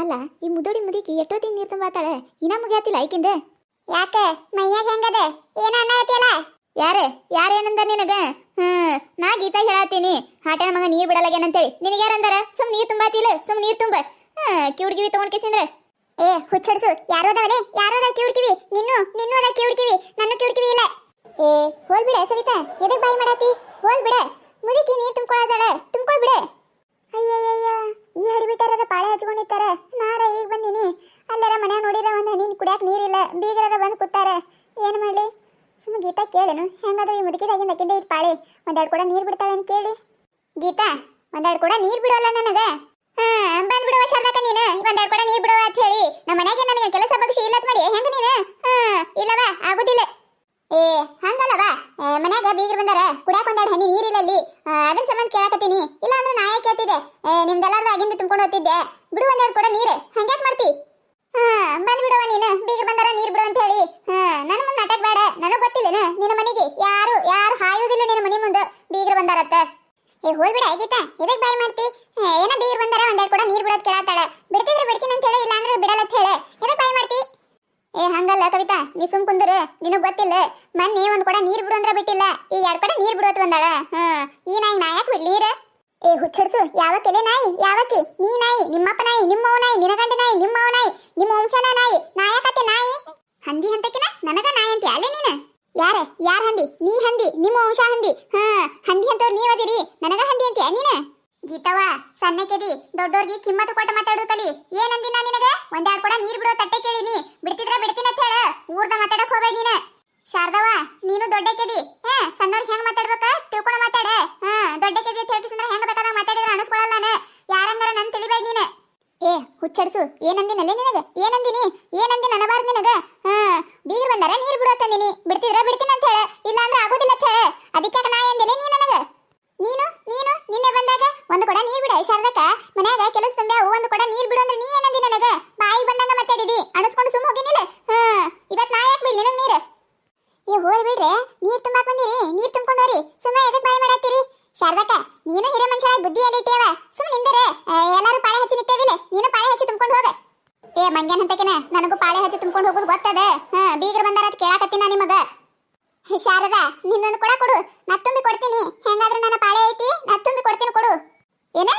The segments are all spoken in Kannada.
ಅಲ್ಲ ಈ ಮುದೋಡಿ ಮುದುಕಿ ಎಷ್ಟೊತ್ತಿನ ನೀರು ತುಂಬಾತಾಳೆ ಇನ್ನ ಮುಗಿಯಾತಿಲ್ಲ ಐಕಿಂದ. ಯಾಕೆ ಮೈಯಾಗ ಹೆಂಗದ ಏನ ಅನ್ನತ್ತಿಯಲ್ಲ? ಯಾರೇನಂದ ನಿನಗ? ನಾ ಗೀತಾ ಹೇಳತ್ತೀನಿ ಹಾಟನ ಮಗ ನೀರ್ ಬಿಡಲಾಗೇನಂತೇಳಿ. ನಿನಗೆ ಯಾರಂದಾರ? ಸುಮ್ ನೀರ್ ತುಂಬಾತಿಲ್ಲ, ಸುಮ್ ನೀರ್ ತುಂಬ. ಕಿವುಡ್ಗಿವಿ ತಗೊಂಡ್ ಕೇಸಿಂದ್ರ ಏ ಹುಚ್ಚಡ್ಸು. ಯಾರು ಅದಾವಲೆ? ಯಾರು ಅದಾವ ಕಿವುಡ್ಕಿವಿ? ನಿನ್ನೂ ಅದ ಕಿವುಡ್ಕಿವಿ, ನನ್ನ ಕಿವುಡ್ಕಿವಿ ಇಲ್ಲ. ಏ ಹೋಲ್ ಬಿಡ ಸವಿತಾ, ಎದಕ್ ಬಾಯಿ ಮಾಡಾತಿ? ಹೋಲ್ ಬಿಡ, ಮುದುಕಿ ನೀರ್ ತುಂಬ್ಕೊಳ್ಳೋದಾಳ, ತುಂಬ್ಕೊಳ್ ಬಿಡ. ಅಯ್ಯಯ್ಯ, ಈ ಹಡಿಬಿಟ್ಟಾರ ಪಾಳೆ ಹಚ್ಕೊಂಡಿರ್ತಾರ. ನಾರ ಈಗ ಬಂದಿನಿ. ಅಲ್ಲರ ಮನ್ಯಾಗ ನೋಡಿರ ಒಂದ್ ಹನಿ ಕುಡಿಯಾಕ ನೀರಿಲ್ಲ. ಬೀಗರ ಬಂದು ಕೂತಾರ. ಏನ್ ಮಾಡ್ಲಿ? ಸುಮ್ಮ ಗೀತಾ ಕೇಳೇನು ಹೆಂಗಾದ್ರೂ ಈ ಮುದುಕಿದಾಗಿಂದ ಅಕ್ಕಿಂದ ಇದು ಪಾಳೆ ಒಂದೆರಡು ಕೂಡ ನೀರ್ ಬಿಡ್ತಾಳೆ ಅಂತ ಕೇಳಿ. ಗೀತಾ ಒಂದೆರಡು ಕೂಡ ನೀರ್ ಬಿಡೋಲ್ಲ ನನಗ. ಬಂದ್ಬಿಡುವ ಶಾರದಾಕ ನೀನು ಒಂದೆರಡು ಕೂಡ ನೀರ್ ಬಿಡುವ ಅಂತ ಹೇಳಿ. ನಮ್ಮ ಮನ್ಯಾಗೆ ನನಗೆ ಕೆಲಸ ಬಗ್ಸಿ ಇಲ್ಲತ್ ಮಾಡಿ ಹೆಂಗ ನೀನು? ಇಲ್ಲವ ಆಗುದಿಲ್ಲ. ಏ ಹಂಗಲ್ಲವ, ಮನ್ಯಾಗ ಬೀಗರು ಬಂದಾರ, ಕುಡಿಯಾಕ ಒಂದೆರಡು ಹನಿ ನೀರಿಲ್ಲ ಅಲ್ಲಿ, ಅದ್ರ ಸಂಬಂಧ ಕೇಳಕತ್ತೀನಿ. ಇಲ್ಲ ಅಂದ್ರೆ ನಾ ಯಾಕೆ ಕೇಳ್ತಿದ್ದೆ? ನಿಮ್ದೆಲ್ಲಾರ್ದು ಆಗಿಂದ ತುಂಬ್ಕೊಂಡು ಹೋಗ್ತಿದ್ದೆ. ಬಿಡು ಒಂದೆರಡು ಕೂಡ ನೀರು, ಹಂಗ್ಯಾಕ್ ಮಾಡ್ತಿ? ಬಂದ್ಬಿಡವ ನೀನು, ಬೀಗರು ಬಂದಾರ ನೀರ್ ಬಿಡು ಅಂತ ಹೇಳಿ. ನನ್ನ ಮುಂದೆ ನಾಟಕ ಬೇಡ. ನನಗ್ ಗೊತ್ತಿಲ್ಲೇನು ನಿನ್ನ ಮನೆಗೆ ಯಾರು ಹಾಯೋದಿಲ್ಲ ನಿನ್ನ ಮನೆ ಮುಂದೆ ಬೀಗರು ಬಂದಾರತ್ತ. ಏ ಹೋಗ್ಬಿಡ ಗೀತಾ, ಎದಕ್ ಬಾಯಿ ಮಾಡ್ತಿ? ಏನ ಬೀಗರು ಬಂದಾರ ಒಂದೆರಡು ಕೂಡ ನೀರ್ ಬಿಡೋದ್ ಕೇಳತ್ತಾಳ. ಬಿಡ್ತಿದ್ರೆ ಬಿಡ್ತೀನಿ ಅಂತ ಹೇಳಿ, ಇಲ್ಲ ಅಂದ್ರೆ ಬಿಡಲ್ಲ ಅಂತ ಹೇಳಿ. ಎದಕ್ ಬಾಯಿ ಮಾಡ್ತಿ? ಏ ಹಂಗಲ್ಲ ಕವಿತಾ, ನೀ ಸುಮ್ ಕುಂದ್ರು. ನಿನಗ್ ಗೊತ್ತಿಲ್ಲ, ಮೊನ್ನೆ ಒಂದ್ ಕೂಡ ನೀರ್ ಬಿಡು ಅಂದ್ರ ಬಿಟ್ಟಿಲ್ಲ, ಈ ಎರಡ್ ಕೂಡ ನೀರ್ ಬಿಡೋತ್ ಬಂದಾಳ. ಈ ನಾಯಿ ನಾ ಯಾಕೆ ಬಿಡ್ಲೀರ? ಏ ಹುಚ್ಚಡ್ಸು, ಯಾವಕ್ಕೆಲೆ ನಾಯಿ? ಯಾವಕ್ಕಿ? ನೀ ನಾಯಿ, ನಿಮ್ಮಪ್ಪ ನಾಯಿ, ನಿಮ್ಮವ್ ನಾಯಿ, ನಿನ್ನ ಗಂಡ ನಾಯಿ, ನಿಮ್ಮವ್ ನಾಯಿ, ನಿಮ್ಮ ವಂಶನ ನಾಯಿ, ನಾಯಕತೆ ನಾಯಿ. ಹಂದಿ ಅಂತಕಿನ ನನಗ ನಾಯಿ ಅಂತ ಅಲ್ಲೇ ನೀನು? ಯಾರ ಹಂದಿ? ನೀ ಹಂದಿ, ನಿಮ್ಮ ವಂಶ ಹಂದಿ. ಹಂದಿ ಅಂತವ್ರು ನೀವದಿರಿ, ನನಗ ಹಂದಿ ಅಂತೀಯ ನೀನು? ಗೀತವ್ವ ಸಣ್ಣಕೆದಿ, ದೊಡ್ಡೋರ್ಗಿ ಕಿಮ್ಮತ್ತು ಕೊಟ್ಟು ಮಾತಾಡುತ್ತಲಿ. ಏನಂದಿ ನಾ ನಿನಗ? ಒಂದೆರಡು ಕೂಡ ನೀರ್ ಬಿಡೋ ತಟ್ಟೆ ಕೇಳಿನಿ, ಬಿಡ್ತಿದ್ರ ಬಿಡ್ತೀನಿ ಅಂತ ಹೇಳ. ಊರ್ದ ಮಾತಾಡಕ್ ಹೋಗ್ಬೇಡ ನೀನು. ಶಾರದವ್ವ ನೀನು ದೊಡ್ಡಕೆದಿ, ಸಣ್ಣವ್ರಿಗೆ ಹೆಂಗ್ ಮಾತಾಡ್ಬೇಕ ತಿಳ್ಕೊಂಡು ಮಾತಾಡ. ದೊಡ್ಡಕೆದಿ ಅಂತ ಹೇಳ್ತಿದ್ರೆ ಹೆಂಗ್ ಬೇಕಾದಾಗ ಮಾತಾಡಿದ್ರೆ ಅನಿಸ್ಕೊಳ್ಳಲ್ಲ. ಯಾರಂಗಾರ ನನ್ ತಿಳಿಬೇಡ ನೀನು. ಏ ಹುಚ್ಚಡ್ಸು, ಏನಂದಿನಲ್ಲೇ ನಿನಗ? ಏನಂದಿನಿ ಅನ್ನಬಾರ್ದು ನಿನಗ. ಬೀಗರು ಬಂದಾರ ನೀರ್ ಬಿಡೋ ತಂದಿನಿ, ಬಿಡ್ತಿದ್ರ ಬಿಡ್ತೀನಿ ಅಂತ ಹೇಳ, ಇಲ್ಲ ಅಂದ್ರೆ ಆಗೋದಿಲ್ಲ ಅಂತ ಹೇಳ. ಅದಕ್ಕೆ ನಾಯಿ ಅಂದಿಲ್ಲ ನೀ ನನಗ. ನೀನು ನಿನ್ನೆ ಬಂದಾಗ ಒಂದು ಕೊಡ ನೀರ್ ಬಿಡ ಶಾರದಕ್ಕ, ಮನ್ಯಾಗ ಕೆಲಸ ತುಂಬ್ಯಾ, ಒಂದು ಕೊಡ ನೀರ್ ಬಿಡು ಅಂದ್ರೆ ನೀ ಏನಂದಿ ನನಗ? ಬಾಯಿ ಬಂದಂಗ ಮಾತಾಡಿದಿ, ಅಣಸ್ಕೊಂಡು ಸುಮ್ಮ ಹೋಗಿನಿಲ್ಲ. ಇವತ್ ನಾ ಯಾಕೆ ಬಿಡ್ಲಿ ನನಗ್ ನೀರು? ಏ ಹೋಲ್ ಬಿಡ್ರೆ, ನೀರ್ ತುಂಬಾಕ್ ಬಂದಿರಿ, ನೀರ್ ತುಂಬ್ಕೊಂಡು ಹೋರಿ. ಸುಮ್ಮ ಎದಕ್ ಬಾಯಿ ಮಾಡಾಕ್ತಿರಿ? ಶಾರದಕ್ಕ ನೀನು ಹಿರೇ ಮನುಷ್ಯ ಬುದ್ಧಿಯಲ್ಲಿ ಇಟ್ಟಿಯವ. ಸುಮ್ ನಿಂದರೆ ಎಲ್ಲಾರು ಪಾಳೆ ಹಚ್ಚಿ ನಿಂತೇವಿಲ್ಲ, ನೀನು ಪಾಳೆ ಹಚ್ಚಿ ತುಂಬ್ಕೊಂಡು ಹೋಗ. ಏ ಮಂಗ್ಯಾನ್ ಅಂತಕಿನ ನನಗೂ ಪಾಳೆ ಹಚ್ಚಿ ತುಂಬ್ಕೊಂಡು ಹೋಗುದು ಗೊತ್ತದ. ಬೀಗರು ಬಂದಾರ ಅಂತ ಕೇಳಾಕತ್ತೀನಿ ನಿಮಗ. ಶಾರದಾ ನಿನ್ನೊಂದು ಕೊಡ ಕೊಡು, ನಾ ತುಂಬಿ ಕೊಡ್ತೀನಿ. ಹೆಂಗಾದ್ರೂ ನನ್ನ ಪಾಳೆ ಐತಿ, ನಾ ತುಂಬಿ ಕೊಡ್ತೀನಿ, ಕೊಡು. ಏನ?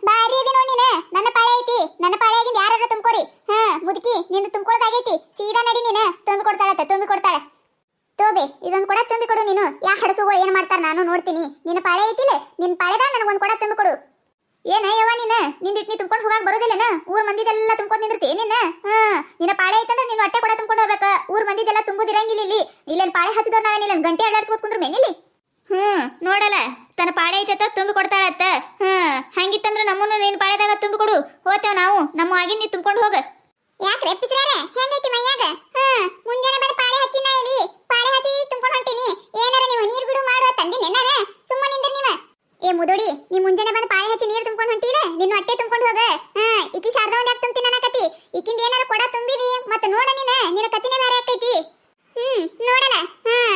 ಬಾರಿ ಅದಿ ನೋಡಿ ನೀನು. ನನ್ನ ಪಾಳೆ ಐತಿ, ನನ್ನ ಪಾಳೆ ಆಗಿಂದ ಯಾರಾದ್ರೂ ತುಂಬ್ಕೋರಿ. ಮುದುಕಿ ನಿಂದು ತುಂಬ್ಕೊಳ್ಳೋದಾಗೈತಿ, ಸೀದಾ ನಡಿ ನೀನು. ತುಂಬಿ ಕೊಡ್ತಾಳೆ. ತೋಬೆ ಇದೊಂದು ಕೊಡ ತುಂಬಿ ಕೊಡು ನೀನು. ಯಾ ಹಡಸುಗಳು ಏನ್ ಮಾಡ್ತಾರ ನಾನು ನೋಡ್ತೀನಿ. ನಿನ್ನ ಪಾಳೆ ಐತಿಲ್ಲ, ನಿನ್ನ ಪಾಳೆದಾಗ ನನಗೊಂದು ಕೊಡ ತುಂಬಿ ಕೊಡು. ಏನ ಯವ್ವ ನೀನು? ನಿಂದಿಟ್ಟು ನೀ ತುಂಬ್ಕೊಂಡು ಹೋಗಾಕ ಬರೋದಿಲ್ಲನ? ಊರ್ ಮಂದಿದೆಲ್ಲ ತುಂಬ್ಕೊಂಡು ನಿಂದಿರ್ತಿ ನಿನ್ನ. ನಿನ್ನ ಪಾಳೆ ಐತಂದ್ರೆ ನೀನು ಹೊಟ್ಟೆ ಕೊಡ ತುಂಬ್ಕೊಂಡು ಹೋಗ್ಬೇಕ. ಊರ್ ಮಂದಿದೆಲ್ಲ ತುಂಬುದಿರಂಗಿಲ್ಲ ಇಲ್ಲಿ. ಇಲ್ಲೇನ್ ಪಾಳೆ ಹಚ್ಚಿದವ್ರ ನಾವೇನಿಲ್ಲ ಗಂಟೆ ಅಡ್ಲಾಡ್ಸ್ಕೊತ್ ಕುಂದ್ರ ಮೇನಿಲ್ಲಿ. ನೋಡಲ್ಲ ತನ್ನ ಪಾಳೆ ಐತತ್ತ ತುಂಬಿ ಕೊಡ್ತಾಳತ್ತ. ಹಂಗಿತ್ತಂದ್ರ ನಮ್ಮನ್ನು ನೀನು ಪಾಳೆದಾಗ ತುಂಬಿ ಕೊಡು, ಹೋತೇವ್ ನಾವು. ನಮ್ಮ ಆಗಿನ ನೀ ತುಂಬ್ಕೊಂಡು ಹೋಗ. ಯಾಕ್ರೆ ಪಿಸ್ರಾರ ಹೆಂಗೈತಿ ಮೈಯಾಗ? ಮುಂಜಾನೆ ಬಂದು ಪಾಳೆ ಹಚ್ಚಿ ನಾ ಇಲ್ಲಿ ಪಾಳೆ ಹಚ್ಚಿ ತುಂಬ್ಕೊಂಡು ಹೊಂಟೀನಿ. ಏನಾರ ನೀವು ನೀರ್ ಬಿಡು ಮಾಡುವ ತಂದಿನಿ ನಾನು. ಸುಮ್ಮನೆ ನಿಂದ್ರ ನೀವ. ಏ ಮುದೋಡಿ, ನೀ ಮುಂಜಾನೆ ಬಂದು ಪಾಳೆ ಹಚ್ಚಿ ನೀರ್ ತುಂಬ್ಕೊಂಡು ಹೊಂಟಿಲ್ಲ, ನಿನ್ನ ಹೊಟ್ಟೆ ತುಂಬ್ಕೊಂಡು ಹೋಗ. ಈಕಿ ಶಾರದಾ ಒಂದ್ ಯಾಕೆ ತುಂಬ್ತೀನಿ ನನ್ನ ಕತಿ? ಈಕಿಂದ ಏನಾರ ಕೊಡ ತುಂಬಿದಿ ಮತ್ತೆ ನೋಡ ನಿನ್ನ ಕತಿನೇ ಬೇರೆ ಆಕೈತಿ. ನೋಡಲ್ಲ.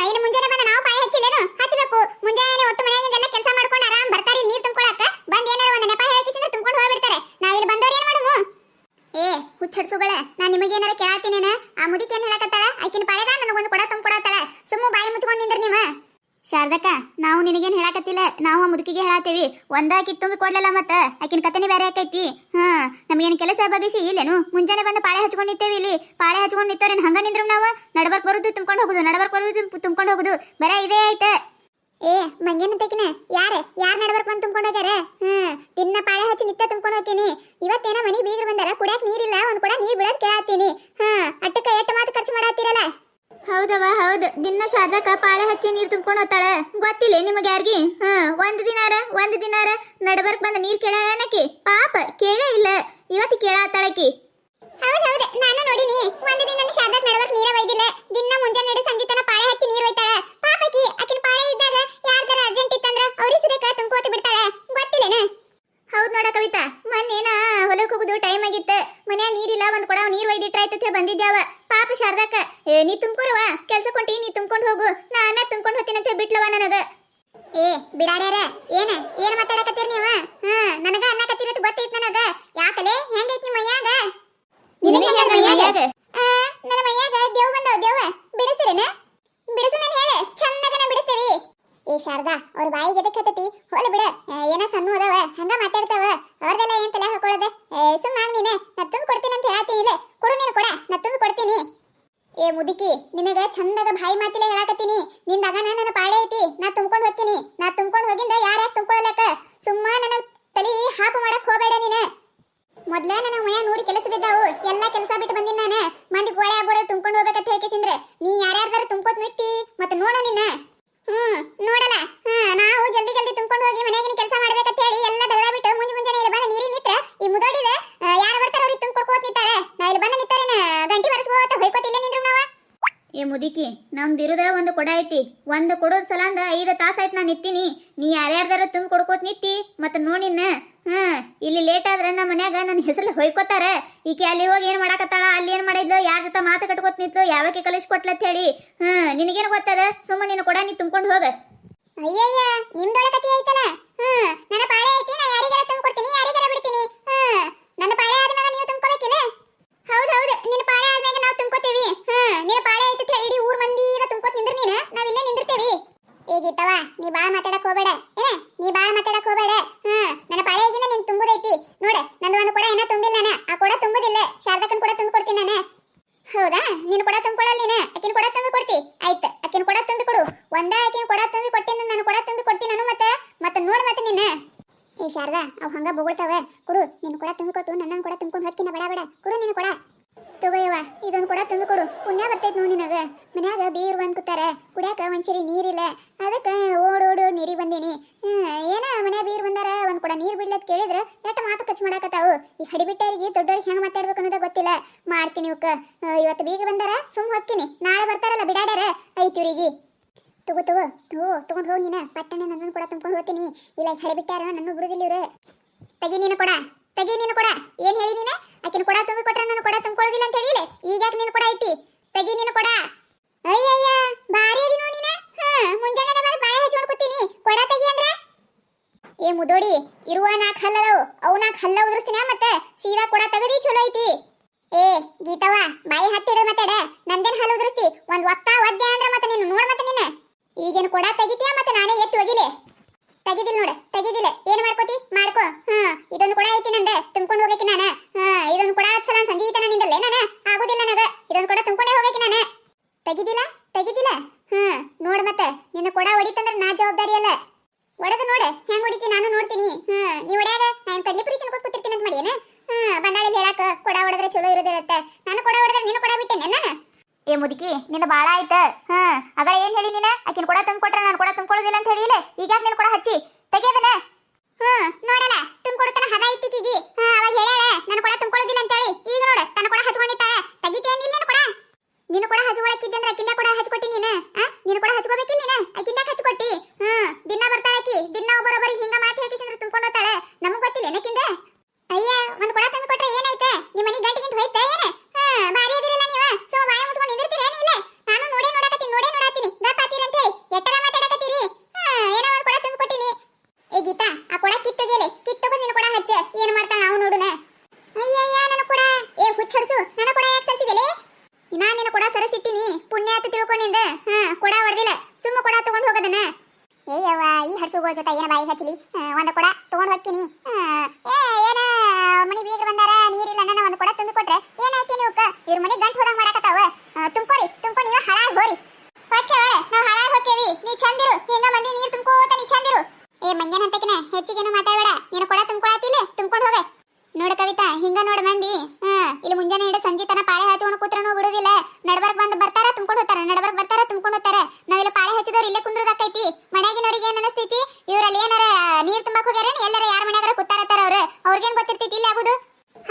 ಇಲ್ಲಿ ಮುಂಜಾನೆ ಬಂದ ನಾವು ಪಾಳೆ ಹಚ್ಚಿಲ್ಲೇನು? ಹಚ್ಚಬೇಕು. ಮುಂಜಾನೆ ಒಟ್ಟು ಮನೆಯಾಗಿಂದೆಲ್ಲ ಕೆಲಸ ಮಾಡ್ಕೊಂಡು ಆರಾಮ್ ಬರ್ತಾರೆ ಇಲ್ಲಿ ನೀರ್ ತುಂಬ್ಕೊಳಕ. ಬಂದ್ ಏನಾರ ಒಂದ್ ನೆಪ ಹೇಳಿಕಿಸಿದ್ರೆ ತುಂಬ್ಕೊಂಡು ಹೋಗ್ಬಿಡ್ತಾರೆ. ನಾವಿಲ್ಲಿ ಬಂದವ್ರು ಏನ್ ಮಾಡುದು? ಏ ಹುಚ್ಚಡ್ಸುಗಳ, ನಾ ನಿಮಗೇನಾರ ಕೇಳಾತೀನೇನ? ಆ ಮುದುಕಿ ಏನ್ ಹೇಳಕತ್ತಾಳ? ಆಕಿನ ಪಾಳೆದ ನನಗೊಂದು ಕೊಡ ತುಂಬ್ಕೊಡತ್ತಾಳ. ಸುಮ್ಮ ಬಾಯಿ ಮುಚ್ಕೊಂಡು ನಿಂದ್ರ ನೀವ. ಶಾರದಕ್ಕ ನಾವು ನಿನಗೇನ್ ಹೇಳಾಕತ್ತಿಲ್ಲ, ನಾವು ಆ ಮುದುಕಿಗೆ ಹೇಳಾತೇವಿ. ಒಂದಾಕಿ ತುಂಬಿ ಕೊಡ್ಲಲ್ಲ ಮತ್ತ ಆಕಿನ ಕತೆನೇ ಬೇರೆ ಆಕೈತಿ. ನಮಗೇನು ಕೆಲಸ ಬಗಿಸಿ ಇಲ್ಲೇನು? ಮುಂಜಾನೆ ಬಂದು ಪಾಳೆ ಹಚ್ಕೊಂಡು ನಿಂತೇವಿ ಇಲ್ಲಿ. ಪಾಳೆ ಹಚ್ಕೊಂಡು ನಿಂತವ್ರೇನು ಹಂಗ ನಿಂದ್ರು ನಾವು? ನಡಬರ್ಕ್ ಬರುದು ತುಂಬ್ಕೊಂಡು ಹೋಗುದು, ನಡಬರ್ಕ್ ಬರುದು ತುಂಬ್ಕೊಂಡು ಹೋಗುದು, ಬರೇ ಇದೇ ಆಯ್ತ. ಏ ಮಂಗೇನಂತಕಿನ ಯಾರ ನಡಬರ್ಕ್ ಬಂದು ತುಂಬ್ಕೊಂಡು ಹೋಗ್ಯಾರ? ದಿನ ಪಾಳೆ ಹಚ್ಚಿ ನಿತ್ಯ ತುಂಬ್ಕೊಂಡು ಹೋಗ್ತೀನಿ. ಇವತ್ತೇನ ಮನಿ ಬೀಗರು ಬಂದಾರ, ಕುಡಿಯಾಕ ನೀರಿಲ್ಲ, ಒಂದ್ ಕೂಡ ನೀರ್ ಬಿಡೋದ್ ಕೇಳಾತೀನಿ. ಅಟ್ಟಕ್ಕ ಎಷ್ಟು ಮಾತು ಖರ್ಚು ಮಾಡಾತಿರಲ್ಲ. ಹೌದವ ಹೌದು, ದಿನ ಶಾರದಕ್ಕ ಪಾಳೆ ಹಚ್ಚಿ ನೀರ್ ತುಂಬ್ಕೊಂಡು ಹೋಗ್ತಾಳ. ಗೊತ್ತಿಲ್ಲ ನಿಮಗೆ ಯಾರಿಗಿ? ಒಂದ್ ದಿನಾರ ನಡಬರ್ಕ್ ಬಂದ ನೀರ್ ಕೇಳಾನಕಿ ಪಾಪ ಕೇಳೇ ಇಲ್ಲ. ಇವತ್ತು ಕೇಳಾತಾಳಕಿ. ಹೌದೌದು, ನಾನು ನೋಡಿನಿ. ಒಂದು ದಿನ ಶಾರದಕ್ ನಡಬರ್ಕ್ ನೀರ ಒಯ್ದಿಲ್ಲ. ದಿನ ಮುಂಜಾನೆ ನಡಿ ಸಂಜೀತನ ಪಾಳೆ ಹಚ್ಚಿ ನೀರ್ ಒಯ್ತಾಳ. ಪಾಪಕಿ ಆಕಿನ ಪಾಳೆ ಇದ್ದಾಗ ಯಾರ್ದಾರ ಅರ್ಜೆಂಟ್ ಇತ್ತಂದ್ರ ಅವ್ರಿಗೆ ಸುರೇಕ ತುಂಬ್ಕೋತ ಬಿಡ್ತಾಳ. ಗೊತ್ತಿಲ್ಲೇನ? ಹೌದ್ ನೋಡ ಕವಿತಾ, ಮೊನ್ನೇನ ಹೊಲಕ್ಕೆ ಹೋಗುದು ಟೈಮ್ ಆಗಿತ್ತು. ಮನ್ಯಾಗ ನೀರಿಲ್ಲ, ಒಂದ್ ಕೊಡ ನೀರ್ ಒಯ್ದಿಟ್ರಾಯ್ತ ಬಂದಿದ್ಯಾವ. ಪಾಪ ಶಾರದಕ್ಕ ನೀ ತುಂಬ್ಕೊರವ, ಕೆಲ್ಸಕ್ಕೆ ಹೊಂಟಿ, ನೀ ತುಂಬ್ಕೊಂಡು ಹೋಗು, ನಾ ಆಮ್ಯಾಗ ತುಂಬ್ಕೊಂಡು ಹೋಗ್ತೀನಿ ಅಂತ ಬಿಟ್ಲವ ನನಗ. ಏ ಬಿಡಾಡ್ಯಾರ, ಏನ್ ಮಾತಾಡಕತ್ತೀರಿ ನೀವ? ನನಗ ಅನ್ನಕತ್ತೀರತ್ ಗೊತ್ತೈತ್ ನನಗ. ಯಾಕಲೆ ಹೆಂಗೈತ್ ನಿಮ್ಮ ನನ್ನ ಮೈಯಾಗ ದೇವ್ ಬಂದವ ದೇವ ಬಿಡಿಸ್ತೀರೇನ ಬಿಡಿಸು ನಾನು ಹೇಳ ಚಂದಗನ ಬಿಡಿಸ್ತೀವಿ ಏ ಶಾರದಾ ಅವ್ರ ಬಾಯಿಗೆ ಎದಕ್ಕೆ ಹತ್ತತಿ ಹೋಲ ಬಿಡ ಏನ ಸಣ್ಣ ಅದಾವ ಹಂಗ ಮಾತಾಡ್ತಾವ ಅವ್ರದೆಲ್ಲ ಏನ್ ತಲೆ ಹಾಕೊಳ್ಳೋದೆ ಸುಮ್ಮನೆ ನೀನೆ ನಾ ತುಂಬಿ ಕೊಡ್ತೀನಿ ಅಂತ ಹೇಳ್ತೀನಿ ಕೊಡು ನೀನು ಕೊಡ ನಾ ತುಂಬಿ ಕೊಡ್ತೀನಿ ಏ ಮುದುಕಿ ನಿನಗ ಚಂದಾಗ ಬಾಯಿ ಮಾತಿಲೆ ಹೇಳಾಕತ್ತೀನಿ ನಿಂದಾಗ ನನ್ನ ಪಾಳೆ ಐತಿ ನಾ ತುಂಬ್ಕೊಂಡು ಹೋಗ್ತೀನಿ ನಾ ತುಂಬ್ಕೊಂಡು ಹೋಗಿಂದ ಯಾರ್ಯಾಕ ತುಂಬ್ಕೊಳ್ಳಲಕ್ಕ ಸುಮ್ಮ ನನ್ನ ತಲಿ ಹಾಪು ಮಾಡಕ್ ಹೋಗಬೇಡ ನೀನು ಮೊದ್ಲ ನನ್ನ ಮನ್ಯಾಗ 100 ಕೆಲಸ ಬಿದ್ದಾವು ಎಲ್ಲಾ ಕೆಲಸ ಬಿಟ್ಟು ಬಂದಿನ ನಾನು ಮಂದಿ ಗೋಳೆ ಆಗ್ಬೋಡೆ ತುಂಬ್ಕೊಂಡು ಹೋಗ್ಬೇಕಂತ ಹೇಳ್ಕೇಸಿಂದ್ರೆ ನೀ ಯಾರ್ಯಾರ್ದಾರ ತುಂಬ್ಕೋತ್ ನಿತ್ತಿ ಮತ್ತೆ ನೋಡ ನಿನ್ನ ನೋಡಲ್ಲ ನಾವು ಜಲ್ದಿ ಜಲ್ದಿ ತುಂಬ್ಕೊಂಡು ಹೋಗಿ ಮನೆಯಾಗಿನ ಕೆಲಸ ಮಾಡ್ಬೇಕಂತ ಹೇಳಿ ಎಲ್ಲ ದಗದ ಬಿಟ್ಟು ಮುಂಜಾನೆ ಇಲ್ಲಿ ಬಂದ ನೀರಿಗೆ ನಿತ್ರ ಈ ಮುದೋಡಿದ ಯಾರು ಬರ್ತಾರ ಅವ್ರಿಗೆ ತುಂಬ್ಕೊಡ್ಕೋತ್ ನಿಂತಾಳೆ ನಾ ಇಲ್ಲಿ ಬಂದ ನಿಂತಾರೇನ ಗಂಟಿ ಬರಸ್ಕೋತ ಹೋಯ್ಕೋತಿಲ್ಲ ನಿಂದ್ರು ನಾವ ಏ ಮುದಿಕಿ ನಮ್ದಿರುದ ಒಂದು ಕೊಡ ಐತಿ ಒಂದು ಕೊಡೋದ್ ಸಲಂದ 5 ತಾಸ ಆಯ್ತು ನಾನು ನಿತ್ತೀನಿ ನೀ ಯಾರ್ಯಾರ್ದಾರ ತುಂಬ ಕೊಡ್ಕೋತ್ ನಿತ್ತಿ ಮತ್ತೆ ನೋಡಿನ ಇಲ್ಲಿ ಲೇಟ್ ಆದ್ರೆ ನಮ್ಮ ಮನ್ಯಾಗ ನನ್ನ ಹೆಸರು ಹೊಯ್ಕೋತಾರ ಈಕೆ ಅಲ್ಲಿ ಹೋಗಿ ಏನ್ ಮಾಡಾಕತ್ತಾಳ ಅಲ್ಲಿ ಏನ್ ಮಾಡಿದ್ಲು ಯಾರ ಜೊತೆ ಮಾತು ಕಟ್ಕೋತ್ ನಿಂತು ಯಾವಕ್ಕೆ ಕಲಿಸ್ಕೊಟ್ಲತ್ ಹೇಳಿ ನಿನಗೇನು ಗೊತ್ತದ ಸುಮ್ಮ ನೀನು ಕೊಡ ನೀ ತುಂಬ್ಕೊಂಡು ಹೋಗ ಅಯ್ಯಯ್ಯ ನಿಮ್ದೊಳ ಕತಿ ಐತಲ್ಲ ನನ್ನ ಪಾಳೆ ಐತಿ ನಾ ಯಾರಿಗಾರ ತುಂಬ ಕೊಡ್ತೀನಿ ಯಾರಿಗಾರ ಬಿಡ್ತೀನಿ ನನ್ನ ಪಾಳೆ ಆದ್ಮೇಲೆ ನೀವು ತುಂಬ್ಕೋಬೇಕಿಲ್ಲ ಹೌದು ನಿನ್ನ ಪಾಳೆ ಆದ್ಮೇಲೆ ನಾವು ತುಂಬ್ಕೋತೀವಿ ನಿನ್ನ ಪಾಳೆ ಐತಿ ಅಂತ ಹೇಳಿ ಊರ್ ಮಂದಿ ಈಗ ತುಂಬ್ಕೋತ ನಿಂದ್ರ ನೀನು ನಾವ್ ಇಲ್ಲೇ ನಿಂದಿರ್ತೇವಿ ಈಗಿತ್ತವ ನೀ ಬಾಳ ಮಾತಾಡಕ್ ಹೋಗ್ಬೇಡ ನೀ ಬಾಳ ಮಾತಾಡಕ್ ಹೋಗ್ಬೇಡ ನನ್ನ ಪಾಳೆ ಆಗಿನ ನಿನ್ ತುಂಬುದೈತಿ ನೋಡ ನಂದು ಒಂದು ಕೊಡ ಏನ ತುಂಬಿಲ್ಲ ನಾನು ಆ ಕೊಡ ತುಂಬುದಿಲ್ಲ ಶಾರದಕ್ಕನ್ ಕೊಡ ತುಂಬಿ ಕೊಡ್ತೀನಿ ನಾನು ಹೌದಾ ನೀನು ಕೊಡ ತುಂಬಿಕೊಳ್ಳಲ್ಲ ನೀನು ಆಕಿನ ಕೊಡ ತುಂಬಿ ಕೊಡ್ತಿ ಆಯ್ತು ಆಕಿನ ಕೊಡ ತುಂಬಿ ಕೊಡು ಒಂದ ಆಕಿನ ಕೊಡ ತುಂಬಿ ಕೊಡ್ತೀನಿ ನಾನು ಕೊಡ ತುಂಬಿ ಕೊಡ್ತೀನಿ ನಾನು ಮತ್ತೆ ನೋಡು ಮತ್ತೆ ನಿನ್ನ ಏ ಶಾರದಾ ಅವ್ ಹಂಗ ಬೊಗಳ್ತಾವ ಕೊಡು ನಿನ್ನ ಕೊಡ ತುಂಬಿ ಕೊಟ್ಟು ನನ್ನ ಕೊಡ ತುಂಬ್ಕೊಂಡು ಹಾಕಿನ ಬಡ ಕೊಡು ನಿನ್ನ ಕೊಡ ತಗೋಯವ್ವ ಇದೊಂದು ಕೊಡ ತುಂಬಿ ಕೊಡು ಪುಣ್ಯ ಬರ್ತೈತಿ ನೋಡಿ ನಿನಗ ಮನ್ಯಾಗ ಬೀರ್ ಬಂದ್ ಕೂತಾರ ಕುಡಿಯಾಕ ಒಂದ್ಸರಿ ನೀರಿಲ್ಲ ಅದಕ್ಕೆ ಓಡೋಡು ನೀರಿಗೆ ಬಂದೀನಿ ಏನ ಮನ್ಯಾಗ ಬೀರ್ ಬಂದಾರ ಒಂದ್ ಕೊಡ ನೀರ್ ಬಿಡ್ಲತ್ ಕೇಳಿದ್ರ ಎಟ್ಟ ಮಾತು ಖರ್ಚು ಮಾಡಾಕತ್ತಾವು ಈ ಹಡಿಬಿಟ್ಟರಿಗೆ ದೊಡ್ಡವ್ರಿಗೆ ಹೆಂಗ ಮಾತಾಡ್ಬೇಕು ಅನ್ನೋದ ಗೊತ್ತಿಲ್ಲ ಮಾಡ್ತೀನಿ ಇವಕ್ಕ ಇವತ್ತು ಬೀಗ ಬಂದಾರ ಸುಮ್ ಹೋಗ್ತೀನಿ ನಾಳೆ ಬರ್ತಾರಲ್ಲ ಬಿಡಾಡ್ಯಾರ ಐತಿವ್ರಿಗೆ ತಗೊಂಡ್ ಹೋಗಿ ನೀನ ಪಟ್ಟಣ ನನ್ನ ಕೊಡ ತುಂಬ್ಕೊಂಡು ಹೋಗ್ತೀನಿ ಇಲ್ಲ ಹಡಿಬಿಟ್ಟಾರ ನನ್ನ ಬಿಡುದಿಲ್ಲ ಇವ್ರು ತೆಗಿ ನೀನು ಕೊಡ ಏನ್ ಹೇಳಿ ನೀನ ಆಕಿನ ಕೊಡ ತುಂಬಿ ಕೊಟ್ರೆ ನಾನು ಕೊಡ ತುಂಬ್ಕೊಳ್ಳೋದಿಲ್ಲ ಅಂತ ಹೇಳಿಲ್ಲ ಈಗ ಯಾಕೆ ನೀನು ಕೊಡ ಐತಿ ತೆಗಿ ನೀನು ಕೊಡ ಅಯ್ಯಯ್ಯ ಬಾರಿ ಅದಿ ನೋಡಿ ನೀನ ಮುಂಜಾನೆ ಬಂದು ಬಾಯ ಹಚ್ಕೊಂಡು ಕೂತೀನಿ ಕೊಡ ತೆಗಿ ಅಂದ್ರೆ ಏ ಮುದೋಡಿ ಇರುವ 4 ಹಲ್ಲದವು ಅವು 4 ಹಲ್ಲ ಉದುರಿಸ್ತೀನಿ ಮತ್ತೆ ಸೀದಾ ಕೊಡ ತೆಗದಿ ಚಲೋ ಐತಿ ಏ ಗೀತವ್ವ ಬಾಯಿ ಹತ್ತಿಡು ಮಾತಾಡ ನಂದೇನ್ ಹಲ್ಲು ಉದುರಿಸ್ತಿ ಒಂದ್ ಒದ್ದೆ ಅಂದ್ರೆ ಮತ್ತೆ ನೀನು ನೋಡ್ ಮತ್ತೆ ನೀನು ಈಗೇನು ಕೊಡ ತೆಗಿತೀಯ ಮತ್ತೆ ನಾನೇ ಎತ್ತು ಹೋಗಿಲೆ ತೆಗಿದಿಲ್ಲ ಏನ್ ಮಾಡ್ಕೋತಿ ಮಾಡ್ಕೋ ಇದೊಂದು ಕೊಡ ಐತಿ ನಂದೆ ತುಂಬ್ಕೊಂಡು ಹೋಗಕ್ಕೆ ನಾನು ಇದೊಂದು ಕೊಡ ಸಲ ಸಂಜೀತನ ನಿಂದಲ್ಲೇ ನಾನು ಆಗುದಿಲ್ಲ ನನಗ ಇದೊಂದು ಕೊಡ ತುಂಬ್ಕೊಂಡೇ ಹೋಗಕ್ಕೆ ನಾನು ತೆಗಿದಿಲ್ಲ ನೋಡ್ ಮತ್ತೆ ನಿನ್ನ ಕೊಡ ಹೊಡಿತಂದ್ರೆ ನಾ ಜವಾಬ್ದಾರಿ ಅಲ್ಲ ಒಡೆದು ನೋಡ ಹೆಂಗ್ ಹೊಡಿತಿ ನಾನು ನೋಡ್ತೀನಿ ನೀ ಒಡ್ಯಾಗ ನಾನು ಕಡ್ಲಿಪುರಿ ತಿನ್ಕೋತ ಕೂತಿರ್ತೀನಿ ಅಂತ ಮಾಡಿಯೇನ ಬಂದಾಳಿ ಹೇಳಾಕ ಕೊಡ ಹೊಡೆದ್ರೆ ಚಲೋ ಇರೋದಿರತ್ತೆ ನಾನು ಕೊಡ ಹೊಡೆದ್ರೆ ನೀನು ಕೊಡ ಬಿಟ್ಟೆನೆ ನಾನು ಏ ಮುದುಕಿ ನಿನ್ನ ಬಾಳ ಆಯ್ತ ಆಗ ಏನ್ ಹೇಳಿ ನೀನ ಆಕಿನ ಕೊಡ ತುಂಬಿಕೊಟ್ರೆ ನಾನು ಕೊಡ ತುಂಬಿಕೊಳ್ಳೋದಿಲ್ಲ ಅಂತ ಹೇಳಿಲ್ಲ ಈಗ ಯಾಕೆ ನಿನ್ನ ಕೊಡ ಹಚ್ಚಿ ತೆಗಿಯೋದನ ನೋಡಲ್ಲ ತುಂಬಿಕೊಡ್ತಾನ ಹದ ಐತಿಕಿಗಿ ಅವಾಗ ಹೇಳ್ಯಾಳ ನಾನು ಕೊಡ ತುಂಬಿಕೊಳ್ಳೋದಿಲ್ಲ ಅಂತ ಹೇಳಿ ಈಗ ನೋಡು ತನ್ನ ಕೊಡ ಹಚ್ಕೊಂಡಿದ್ದಾಳೆ ತೆಗಿತೇನಿಲ್ಲ ನೀನು ಕೊಡ ನಿನ್ನ ಕೊಡ ಹಚ್ಕೊಳಕ್ಕಿದ್ದಂದ್ರೆ ಆಕಿಂದ ಕೊಡ ಹಚ್ಕೊಟ್ಟಿ ನೀನು ನಿನ್ನ ಕೊಡ ಹಚ್ಕೋಬೇಕಿಲ್ಲ ನೀನು ಆಕಿಂದ ಹಚ್ಕೊಟ್ಟಿ ದಿನ ಬರ್ತಾಳೆ ಆಕಿ ದಿನ ಒಬ್ಬರೊಬ್ಬರಿಗೆ ಹಿಂಗ ಮಾತು ಹೇಳ್ಕಿಸಿದ್ರೆ ತುಂಬಿಕೊಂಡು ಹೋಗ್ತಾಳೆ ನಮಗ್ ಗೊತ್ತಿಲ್ಲ ಏನಕ್ಕಿಂದ ಅಯ್ಯ ಒಂದ್ ಕೊಡ ತಂದು ಕೊಟ್ರೆ ಏನಾಯ್ತ ನಿಮ್ಮ ಮನೆ ಗಂಟಿಗಿಂತ ಹೋಯ್ತ ಏನ ಬಾರಿ ಅದಿರಲ್ಲ ನೀವು ಸೋ ಬಾಯ ಮುಸ್ಕೊಂಡು ನಿಂದಿರ್ತೀರ ಏನಿಲ್ಲ ನಾನು ನೋಡಾತೀನಿ ಗಪ್ಪಾತೀರಿ ಅಂತ ಹೇಳಿ ಎಟ್ಟರ ಮಾತಾಡಕತ್ತೀರಿ ಏನೋ ಒಂದ್ ಕೊಡ ತಂದು ಕೊಟ್ಟಿನಿ ಏ ಗೀತಾ ಆ ಕೊಡ ಕಿತ್ತೋಗು ನಿನ್ನ ಕೊಡ ಹಚ್ಚ ಏನ್ ಮಾಡ್ತಾಳ ನಾವು ನೋಡುನ ಅಯ್ಯಯ್ಯ ನನ್ನ ಕೊಡ ಏ ಹುಚ್ಚಡ್ಸು ನನ್ನ ಕೊಡ ಯಾಕೆ ಸರಿಸಿದಲೇ ನಾನು ನಿನ್ನ ಕೊಡ ಸರಿಸಿಟ್ಟಿನಿ ಪುಣ್ಯ ಅಂತ ತಿಳ್ಕೊಂಡಿಂದ ಕೊಡ ಹೊಡೆದಿಲ್ಲ ಸುಮ್ಮ ಕೊಡ ತಗೊಂಡು ಹೋಗದನ ಏಯವ್ವ ಈ ಹಡ್ಸುಗಳ ಜೊತೆ ಏನ ಬಾಯಿ ಹಚ್ಚಲಿ ಒಂದು ಕೊಡ ತಗೊಂಡು ಹೋಗ್ತೀನಿ ಏನ ಮನಿ ಬೀಗ ಬಂದಾರ ನೀರಿಲ್ಲ ನನ್ನ ಒಂದು ಕೊಡ ತುಂಬಿ ಕೊಟ್ರೆ ಏನಾಯ್ತಿ ನೀವು ಇವ್ರ ಮನಿ ಗಂಟು ಹೋದಂಗ ಮಾಡಾಕತ್ತಾವ ತುಂಬ್ಕೊಂಡು ನೀವು ಹಾಳಾಗಿ ಹೋರಿ ಓಕೆ ನಾವು ಹಾಳಾಗಿ ಹೋಗ್ತೇವಿ ನೀ ಚಂದಿರು ಹಿಂಗ ಮಂದಿ ನೀರು ತುಂಬ್ಕೋತ ನೀ ಚಂದಿರು ಏ ಮಂಗ್ಯನ ಅಂತಕಿನ ಹೆಚ್ಚಿಗೇನು ಮಾತಾಡಬೇಡ ನೀನು ಕೊಡ ತುಂಬ್ಕೊಳತಿಲ್ಲ ತುಂಬ್ಕೊಂಡು ಹೋಗ ನೋಡ ಕವಿತಾ ಹಿಂಗ ನೋಡ ಮಂದಿ ಇಲ್ಲಿ ಮುಂಜಾನೆ ಹಿಡಿದು ಸಂಜೆ ತನ ಪಾಳೆ ಹಚ್ಕೊಂಡು ಕೂತ್ರನು ಬಿಡುದಿಲ್ಲ ನಡಬರ್ಕ್ ಬರ್ತಾರ ತುಂಬ್ಕೊಂಡು ಹೋಗ್ತಾರ ನಾವಿಲ್ಲ ಪಾಳೆ ಹಚ್ಚಿದವ್ರು ಇಲ್ಲೇ ಕುಂದ್ರದಾಕೈತಿ ಮನ್ಯಾಗಿನವ್ರಿಗೆ ಏನ್ ಅನಸ್ತೈತಿ ಇವ್ರಲ್ಲಿ ಏನಾರ ನೀರ್ ತುಂಬಾಕ್ ಹೋಗ್ಯಾರೇನ್ ಎಲ್ಲಾರ ಯಾರ ಮನ್ಯಾಗಾರ ಕೂತಾರತ್ತಾರ ಅವ್ರಿಗೇನ್ ಗೊತ್ತಿರ್ತೈತಿ ಇಲ್ಲ ಆಗುದು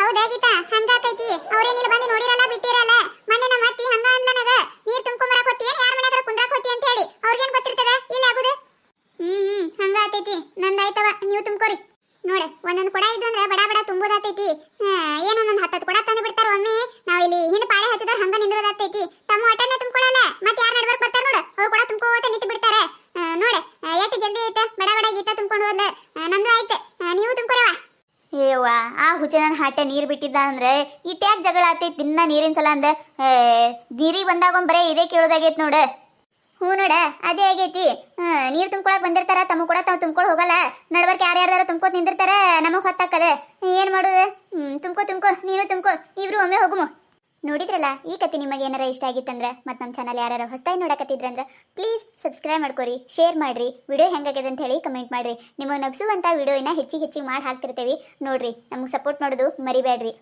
ಹೌದಾಗಿತಾ ಹಂಗಾಕೈತಿ ಅವ್ರೇನಿಲ್ಲ ಬಂದು ನೋಡಿರಲ್ಲ ಬಿಟ್ಟಿರಲ್ಲ ಮೊನ್ನೆ ನಮ್ಮ ಅತ್ತಿ ಹಂಗ ಅಂದ್ಲ ನನಗ ನೀರ್ ತುಂಬ್ಕೊಂಬರಕ್ ಹೋತಿ ಏನ್ ಯಾರ ಮನ್ಯಾಗಾರ ಕುಂದ್ರಾಕ್ ಹೋತಿ ಅಂತ ಹೇಳಿ ಅವ್ರಿಗೇನ್ ಗೊತ್ತಿರ್ತದ ಇಲ್ಲ ಆಗುದು ಹಂಗಾತೈತಿ ನಂದಾಯ್ತವ ನೀವು ತುಂಬ್ಕೋರಿ ನೋಡ ಒಂದೊಂದು ಕೊಡ ಇದ್ದು ಅಂದ್ರೆ ಬಡ ತುಂಬೋದಾತೈತಿ ಏನೊಂದೊಂದು 10 ಕೊಡ ತಂದು ಬಿಡ್ತಾರ ಒಮ್ಮೆ ನಾವ್ ಇಲ್ಲಿ ಹಿಂದೆ ಪಾಳೆ ಹಚ್ಚಿದಾರ ಹಂಗ ನಿಂದ್ರೋದಾತೈತಿ ತಮ್ಮ ಹೊಟ್ಟೆನ ತುಂಬ್ಕೊಳ್ಳಲ್ಲ ಮತ್ತೆ ಯಾರು ನಡ್ಬರ್ಕ್ ಬರ್ತಾರ ನೋಡು ಅವ್ರು ಕೊಡ ತುಂಬ್ಕೋತ ನಿಂತು ಬಿಡ್ತಾರ ನೋಡ ಎಷ್ಟು ಜಲ್ದಿ ಐತ ಬಡ ಗೀತಾ ತುಂಬ್ಕೊಂಡು ಹೋದ್ಲ ನಂದು ಆಯ್ತು ನೀವು ತುಂಬ್ಕೊರವ ಏವ್ವ ಆ ಹುಚ್ಚ ನನ್ನ ಅಟ್ಟೆ ನೀರು ಬಿಟ್ಟಿದ್ದ ಅಂದ್ರೆ ಇಟ್ಯಾಕ್ ಜಗಳ ಆತೈತಿ ದಿನ ನೀರಿನ ಸಲ ಅಂದ ನೀರಿಗೆ ಬಂದಾಗ ಬರೇ ಇದೇ ಕೇಳೋದಾಗೈತಿ ನೋಡ. ಹ್ಞೂ ನೋಡ ಅದೇ ಆಗೈತಿ. ನೀರು ತುಂಬ್ಕೊಳಕ್ ಬಂದಿರ್ತಾರ ತಮ್ಮ ಕೂಡ ತಾವು ತುಂಬ್ಕೊಂಡು ಹೋಗಲ್ಲ. ನಡ್ಬರ್ಕ ಯಾರ್ಯಾರು ತುಂಬ್ಕೋತ ನಿಂದಿರ್ತಾರ, ನಮಗ್ ಹೊತ್ತಾಕದ. ಏನ್ ಮಾಡುದು? ತುಂಬ್ಕೋ ನೀನು ತುಂಬ್ಕೋ, ಇಬ್ರು ಒಮ್ಮೆ ಹೋಗುಮು. ನೋಡಿದ್ರಲ್ಲ, ಈ ಕತೆ ನಿಮಗೆ ಏನಾರ ಇಷ್ಟ ಆಗಿತ್ತಂದ್ರೆ ಮತ್ತು ನಮ್ಮ ಚಾನಲ್ ಯಾರು ಹೊಸದಾಗಿ ನೋಡಕತ್ತಿದ್ರಂದ್ರೆ ಪ್ಲೀಸ್ ಸಬ್ಸ್ಕ್ರೈಬ್ ಮಾಡ್ಕೊರಿ, ಶೇರ್ ಮಾಡ್ರಿ, ವಿಡಿಯೋ ಹೆಂಗಾಗ್ಯದ ಅಂತ ಹೇಳಿ ಕಮೆಂಟ್ ಮಾಡ್ರಿ. ನಿಮಗೆ ನಗಿಸುವಂಥ ವಿಡಿಯೋ ಹೆಚ್ಚಿಗೆ ಮಾಡಿ ಹಾಕ್ತಿರ್ತೇವೆ ನೋಡ್ರಿ. ನಮಗೆ ಸಪೋರ್ಟ್ ಮಾಡೋದು ಮರಿಬೇಡ್ರಿ.